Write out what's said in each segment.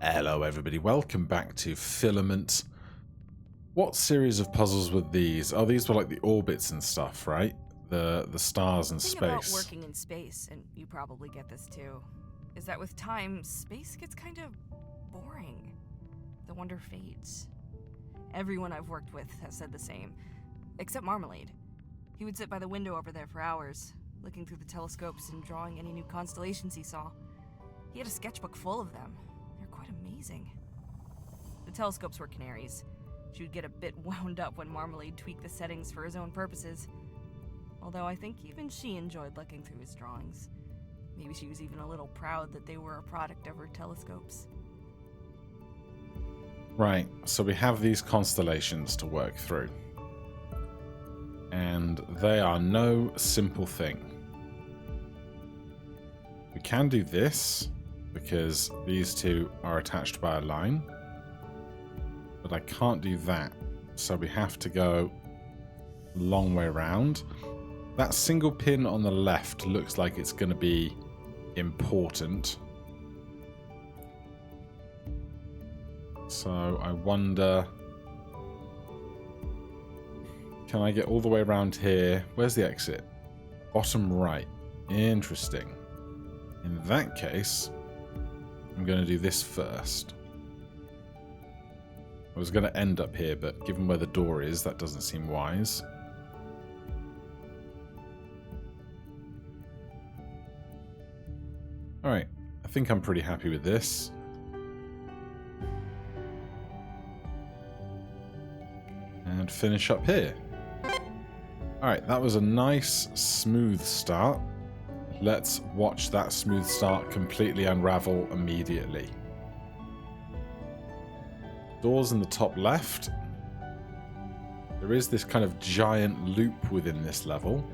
Hello everybody, welcome back to Filament. What series of puzzles were these? Oh, these were like the orbits and stuff, right? The stars and The thing space. about working in space, and you probably get this too, is that with time, space gets kind of boring. The wonder fades. Everyone I've worked with has said the same, except Marmalade. He would sit by the window over there for hours, looking through the telescopes and drawing any new constellations he saw. He had a sketchbook full of them. They're quite amazing. The telescopes were canaries. She would get a bit wound up when Marmalade tweaked the settings for his own purposes. Although I think even she enjoyed looking through his drawings. Maybe she was even a little proud that they were a product of her telescopes. Right, so we have these constellations to work through. And they are no simple thing. We can do this, because these two are attached by a line. But I can't do that, so we have to go a long way around. That single pin on the left looks like it's going to be important. So I wonder... Can I get all the way around here? Where's the exit? Bottom right. Interesting. In that case, I'm going to do this first. I was going to end up here, but given where the door is, that doesn't seem wise. Alright, I think I'm pretty happy with this. And finish up here. Alright, that was a nice, smooth start. Let's watch that smooth start completely unravel immediately. Doors in the top left. There is this kind of giant loop within this level.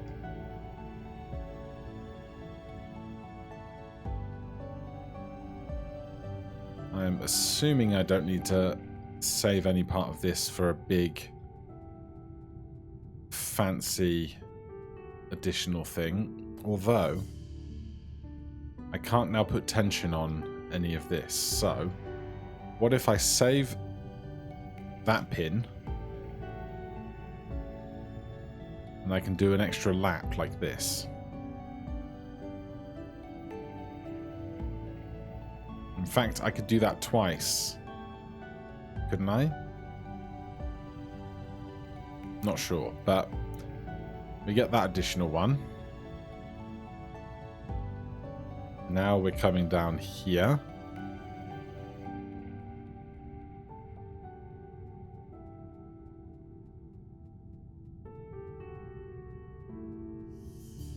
I'm assuming I don't need to save any part of this for a big, fancy additional thing. Although, I can't now put tension on any of this. So, what if I save that pin and I can do an extra lap like this? In fact, I could do that twice. Couldn't I? Not sure, but we get that additional one. Now we're coming down here.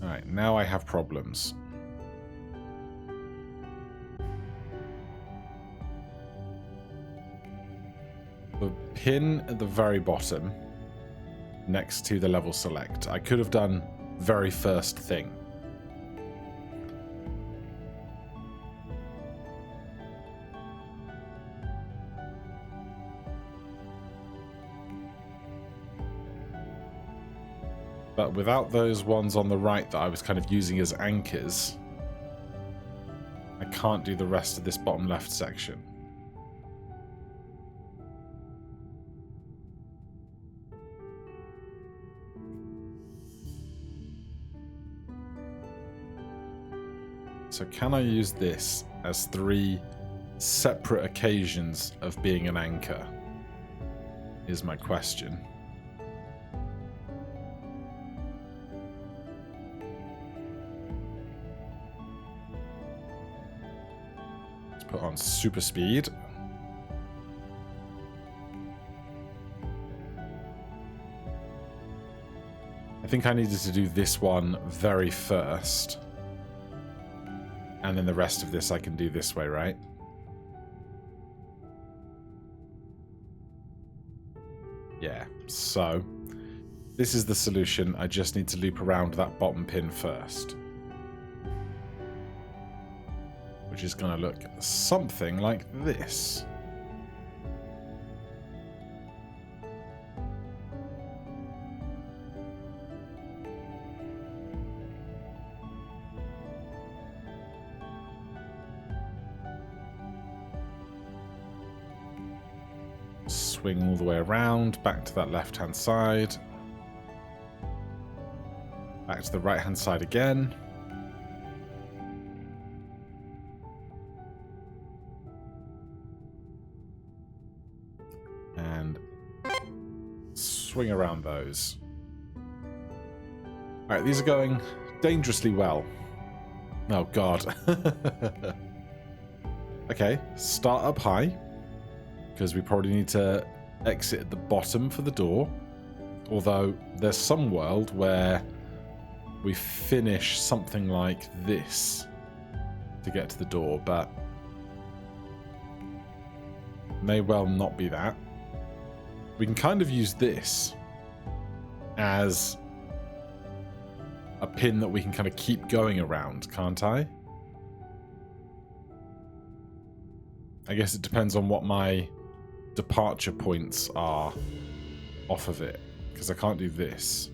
Alright, now I have problems. The pin at the very bottom, next to the level select, I could have done very first thing. But without those ones on the right that I was kind of using as anchors, I can't do the rest of this bottom left section. So can I use this as 3 separate occasions of being an anchor? Is my question. Let's put on super speed. I think I needed to do this one very first. And then the rest of this I can do this way, right? Yeah, so this is the solution. I just need to loop around that bottom pin first. Which is going to look something like this. swing all the way around, back to that left-hand side. Back to the right-hand side again. And swing around those. Alright, these are going dangerously well. Oh, God. Okay, start up high. Because we probably need to exit at the bottom for the door. Although, there's some world where we finish something like this to get to the door, but may well not be that. We can kind of use this as a pin that we can kind of keep going around, can't I? I guess it depends on what my departure points are off of it, because I can't do this.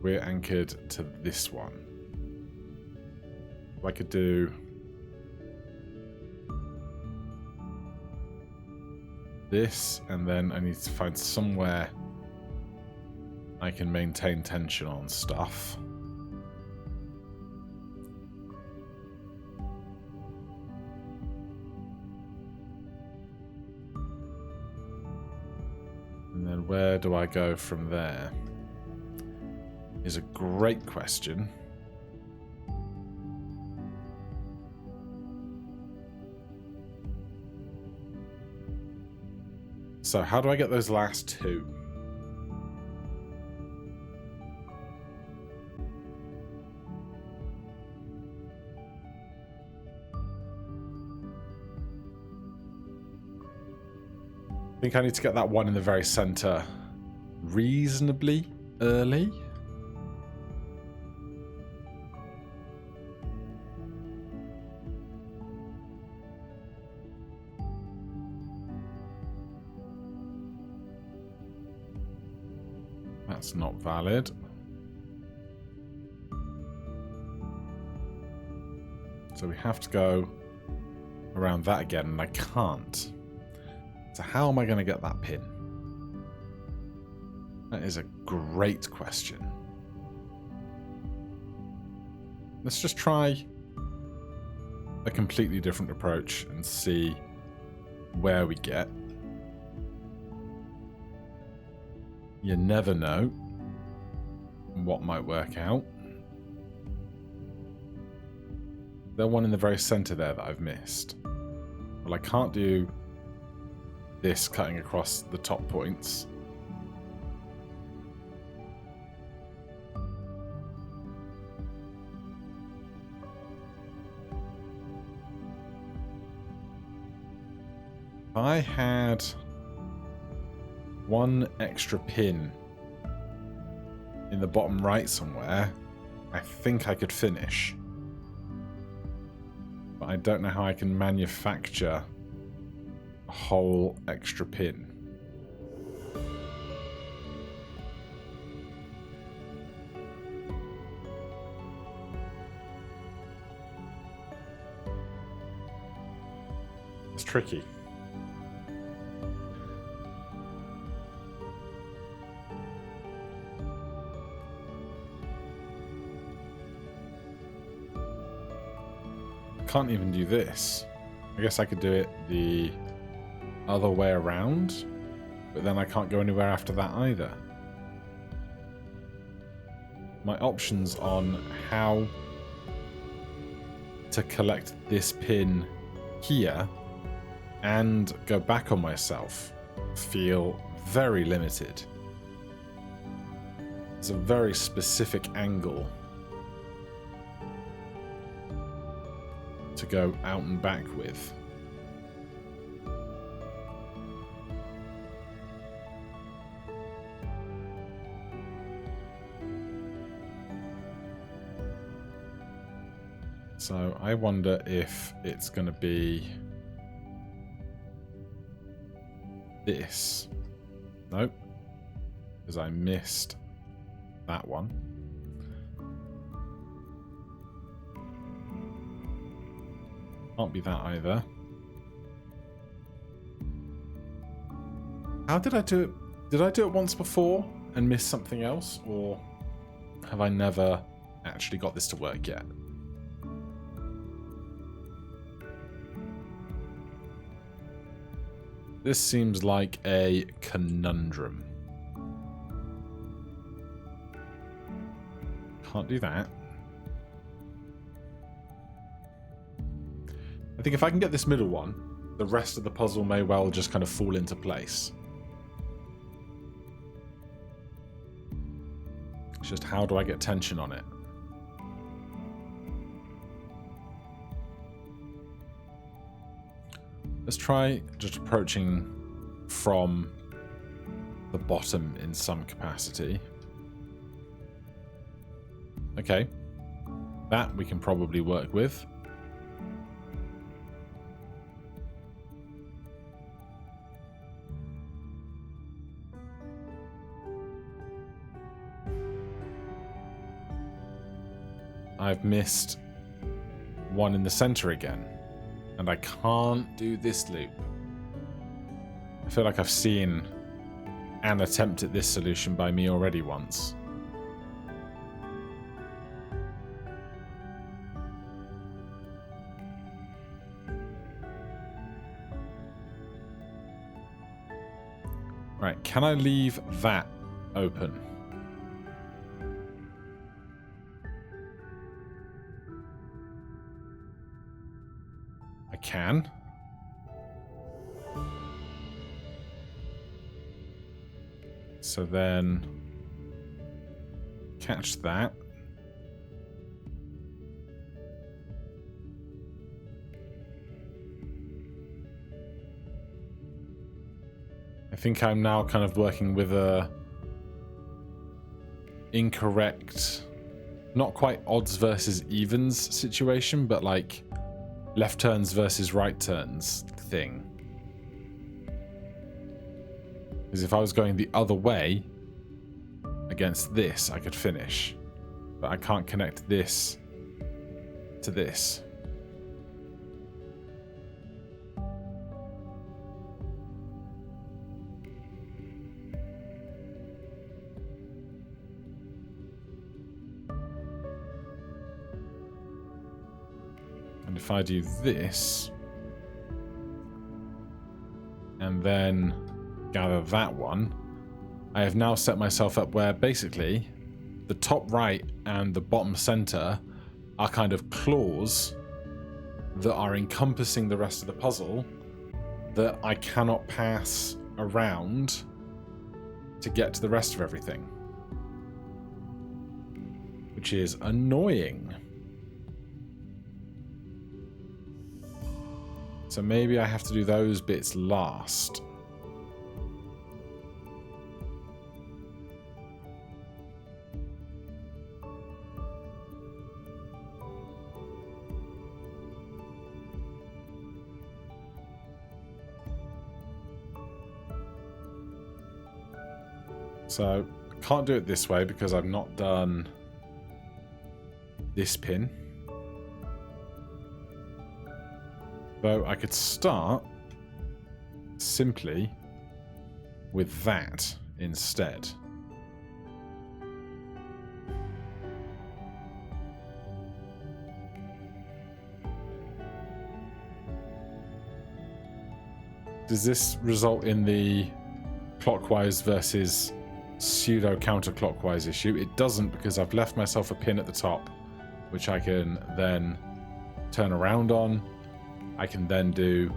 We're anchored to this one. I could do this, and then I need to find somewhere I can maintain tension on stuff. And then where do I go from there? Is a great question. So how do I get those last two? I think I need to get that one in the very center reasonably early. That's not valid. So we have to go around that again, and I can't. So how am I going to get that pin? That is a great question. Let's just try a completely different approach and see where we get. You never know what might work out. There's one in the very center there that I've missed. Well, I can't do this cutting across the top points. If I had one extra pin in the bottom right somewhere, I think I could finish. But I don't know how I can manufacture a whole extra pin. It's tricky. Can't even do this. I guess I could do it the other way around, but then I can't go anywhere after that either. My options on how to collect this pin here and go back on myself feel very limited. It's a very specific angle to go out and back with. So I wonder if it's going to be this. Nope, because I missed that one. Can't be that either. How did I do it? Did I do it once before and miss something else? Or have I never actually got this to work yet? This seems like a conundrum. Can't do that. I think if I can get this middle one, the rest of the puzzle may well just kind of fall into place. It's just how do I get tension on it? Let's try just approaching from the bottom in some capacity. Okay. That we can probably work with. I've missed one in the center again. And I can't do this loop. I feel like I've seen an attempt at this solution by me already once. Right, can I leave that open? I can. So then catch that. I think I'm now kind of working with a incorrect, not quite odds versus evens situation, but like left turns versus right turns thing. Because if I was going the other way against this, I could finish. But I can't connect this to this. And if I do this, and then gather that one, I have now set myself up where basically the top right and the bottom center are kind of claws that are encompassing the rest of the puzzle that I cannot pass around to get to the rest of everything, which is annoying. So maybe I have to do those bits last. So I can't do it this way because I've not done this pin. Though I could start simply with that instead. Does this result in the clockwise versus pseudo counterclockwise issue? It doesn't, because I've left myself a pin at the top, which I can then turn around on. I can then do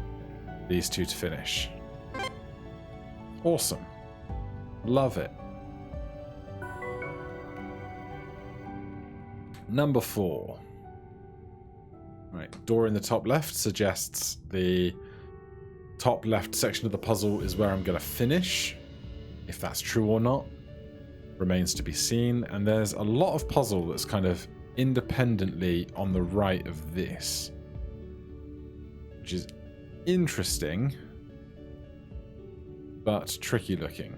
these two to finish. Awesome. Love it. Number 4. Right, door in the top left suggests the top left section of the puzzle is where I'm going to finish. If that's true or not remains to be seen. And there's a lot of puzzle that's kind of independently on the right of this, which is interesting, but tricky looking.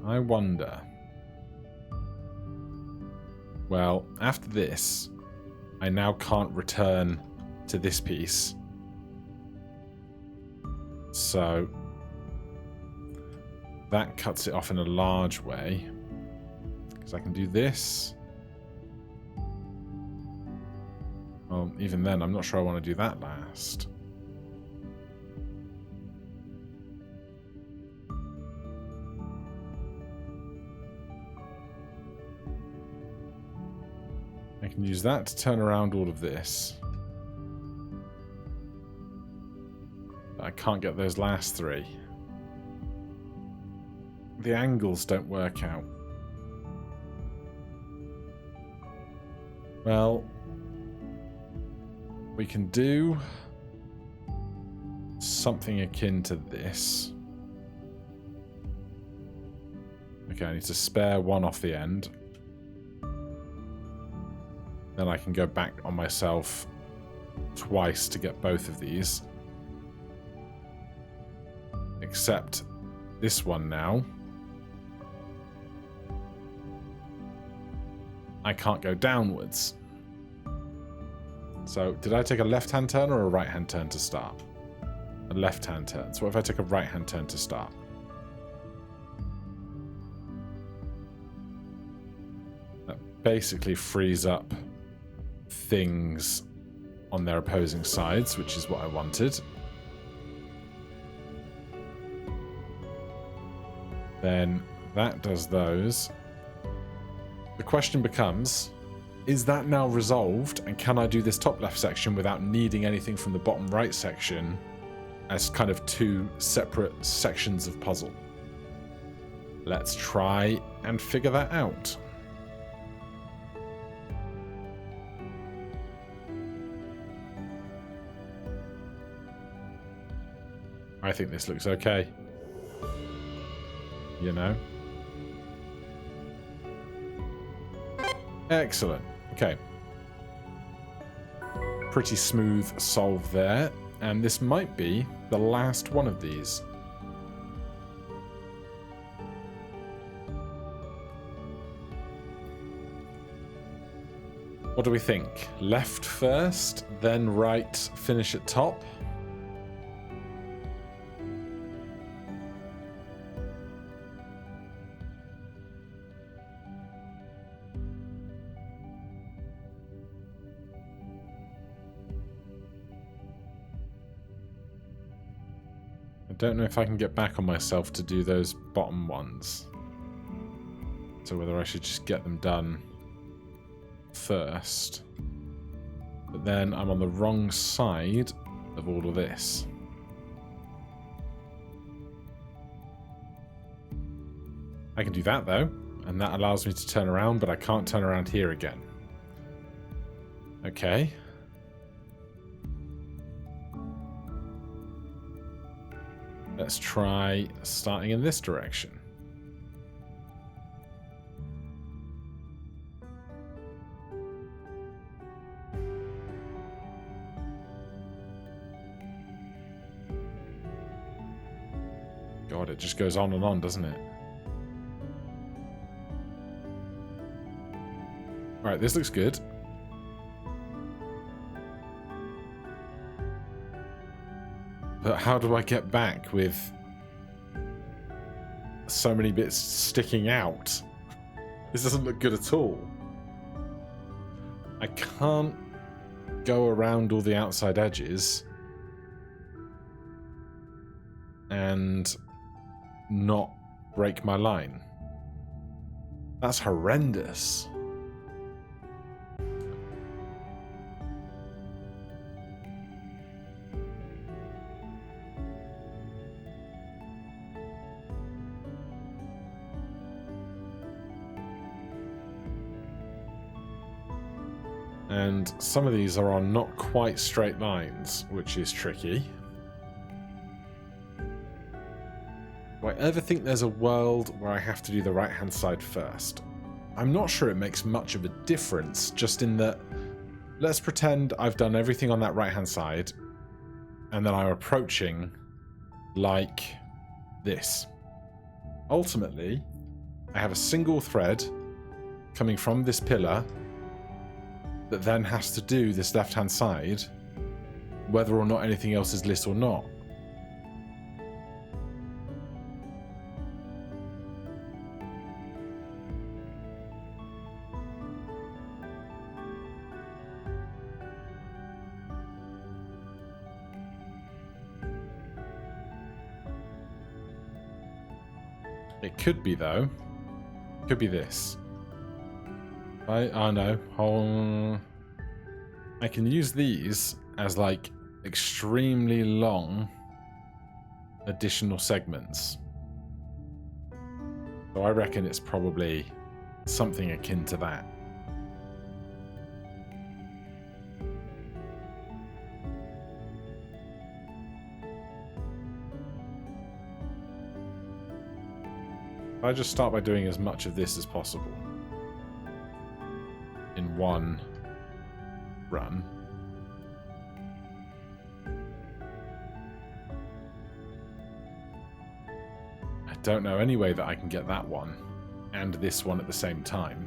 I wonder. Well, after this, I now can't return to this piece. So that cuts it off in a large way. Because I can do this. Well, even then, I'm not sure I want to do that last. I can use that to turn around all of this. But I can't get those last three. The angles don't work out. Well, we can do something akin to this. Okay, I need to spare one off the end. Then I can go back on myself twice to get both of these. Except this one now. I can't go downwards. So, did I take a left-hand turn or a right-hand turn to start? A left-hand turn. So what if I took a right-hand turn to start? That basically frees up things on their opposing sides, which is what I wanted. Then that does those. The question becomes, is that now resolved, and can I do this top left section without needing anything from the bottom right section as kind of two separate sections of puzzle? Let's try and figure that out. I think this looks okay. You know? Excellent. Okay. Pretty smooth solve there. And this might be the last one of these. What do we think? Left first, then right, finish at top? I don't know if I can get back on myself to do those bottom ones. So whether I should just get them done first. But then I'm on the wrong side of all of this. I can do that though, and that allows me to turn around, but I can't turn around here again. Okay. Let's try starting in this direction. God, it just goes on, doesn't it? Alright, this looks good. But how do I get back with so many bits sticking out? This doesn't look good at all. I can't go around all the outside edges and not break my line. That's horrendous. And some of these are on not quite straight lines, which is tricky. Do I ever think there's a world where I have to do the right-hand side first? I'm not sure it makes much of a difference, just in that, let's pretend I've done everything on that right-hand side, and then I'm approaching like this. Ultimately, I have a single thread coming from this pillar that then has to do this left-hand side, whether or not anything else is lit or not. It could be, though. Could be this. Oh no. I can use these as like extremely long additional segments. So I reckon it's probably something akin to that. I just start by doing as much of this as possible in one run. I don't know any way that I can get that one and this one at the same time.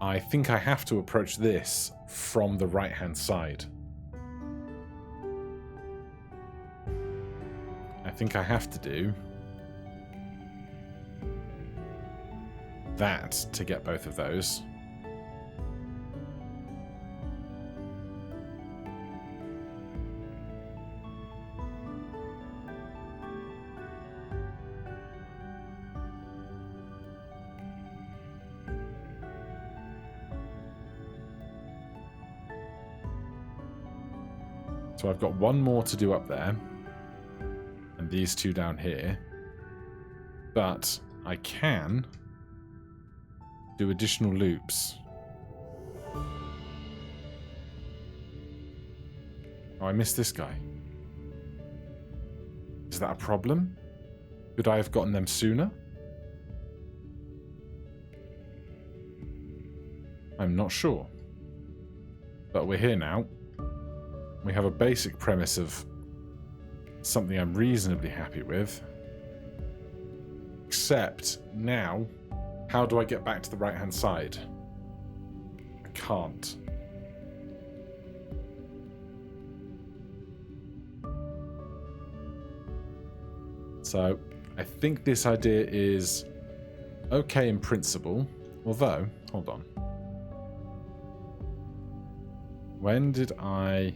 I think I have to approach this from the right-hand side. I think I have to do that to get both of those. So I've got one more to do up there. And these two down here. But I can do additional loops. Oh, I missed this guy. Is that a problem? Could I have gotten them sooner? I'm not sure. But we're here now. We have a basic premise of something I'm reasonably happy with. Except now, how do I get back to the right-hand side? I can't. So, I think this idea is okay in principle, although, hold on. When did I...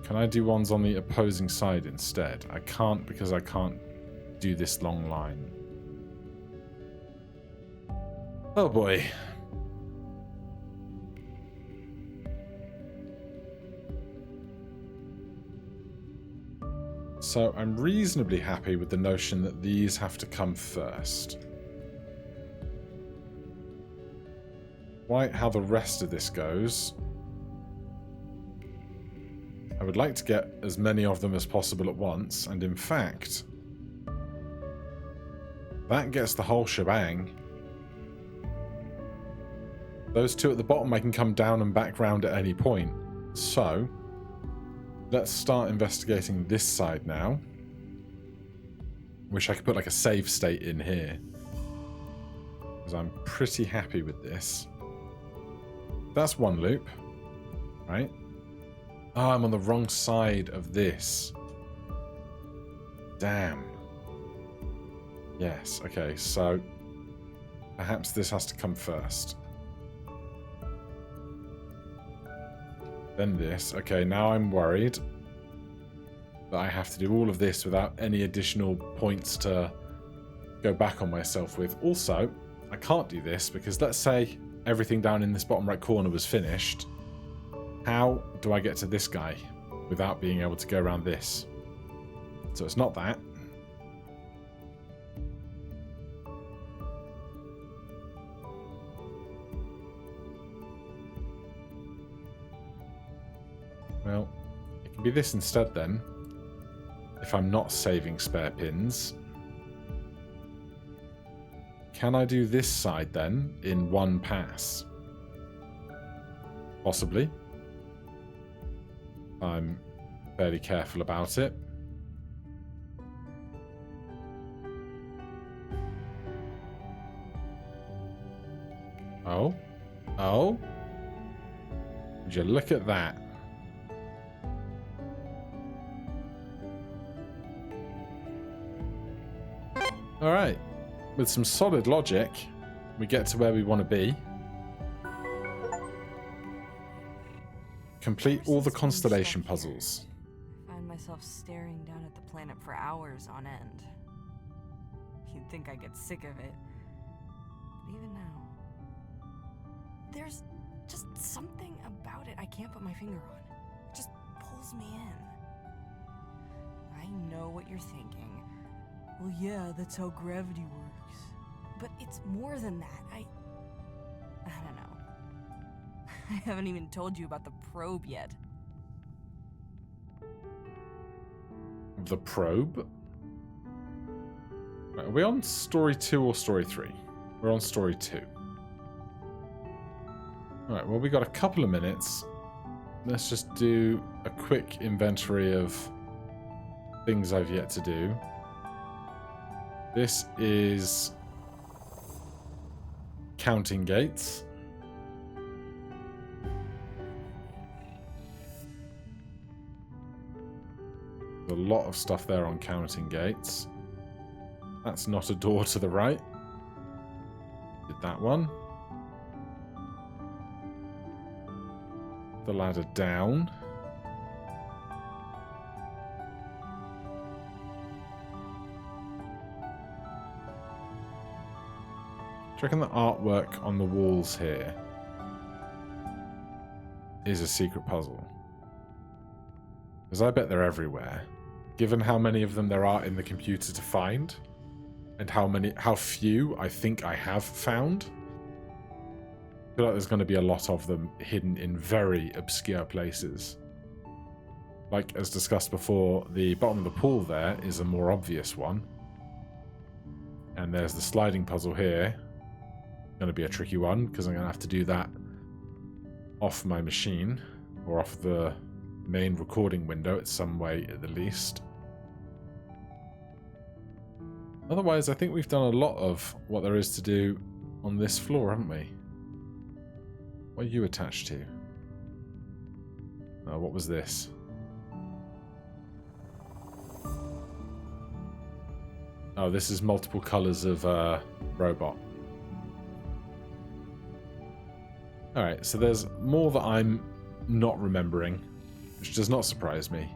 Can I do ones on the opposing side instead? I can't because I can't do this long line. Oh boy. So I'm reasonably happy with the notion that these have to come first. Quite how the rest of this goes, I would like to get as many of them as possible at once, and in fact, that gets the whole shebang. Those two at the bottom I can come down and back round at any point. So, let's start investigating this side now. Wish I could put like a save state in here, because I'm pretty happy with this. That's one loop, right? Oh, I'm on the wrong side of this. Damn. Yes, okay, so perhaps this has to come first. Then this. Okay, now I'm worried that I have to do all of this without any additional points to go back on myself with. Also, I can't do this because let's say everything down in this bottom right corner was finished. How do I get to this guy without being able to go around this? So it's not that. Well, it can be this instead then, if I'm not saving spare pins. Can I do this side then in one pass? Possibly. I'm fairly careful about it. Oh. Oh. Would you look at that? Alright. With some solid logic, we get to where we want to be. Complete all the constellation puzzles. I find myself staring down at the planet for hours on end. You'd think I get sick of it. But even now, there's just something about it I can't put my finger on. It just pulls me in. I know what you're thinking. Well, yeah, that's how gravity works. But it's more than that. I don't know. I haven't even told you about the probe yet. The probe? Right, are we on story 2 or story 3? We're on story 2. Alright, well, we got a couple of minutes. Let's just do a quick inventory of things I've yet to do. This is counting gates. There's a lot of stuff there on counting gates. That's not a door to the right. Did that one. The ladder down. Do you reckon the artwork on the walls here is a secret puzzle? Because I bet they're everywhere. Given how many of them there are in the computer to find, and how few I think I have found, I feel like there's going to be a lot of them hidden in very obscure places. Like, as discussed before, the bottom of the pool there is a more obvious one. And there's the sliding puzzle here. Going to be a tricky one, because I'm going to have to do that off my machine, or off the main recording window in some way at the least. Otherwise, I think we've done a lot of what there is to do on this floor, haven't we? What are you attached to? Oh, what was this? Oh, this is multiple colours of robot. Alright, so there's more that I'm not remembering, which does not surprise me.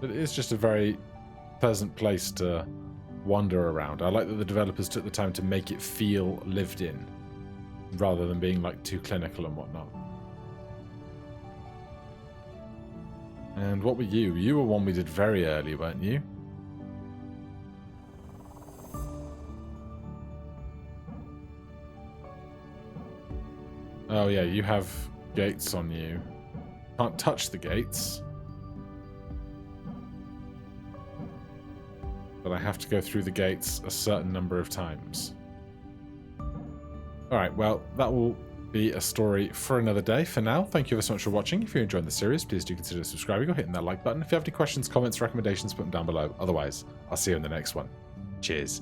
But it is just a very pleasant place to wander around. I like that the developers took the time to make it feel lived in, rather than being like too clinical and whatnot. And what were you? You were one we did very early, weren't you? Oh yeah, you have gates on you. Can't touch the gates. But I have to go through the gates a certain number of times. Alright, well, that will be a story for another day. For now, thank you so much for watching. If you're enjoying the series, please do consider subscribing or hitting that like button. If you have any questions, comments, recommendations, put them down below. Otherwise, I'll see you in the next one. Cheers.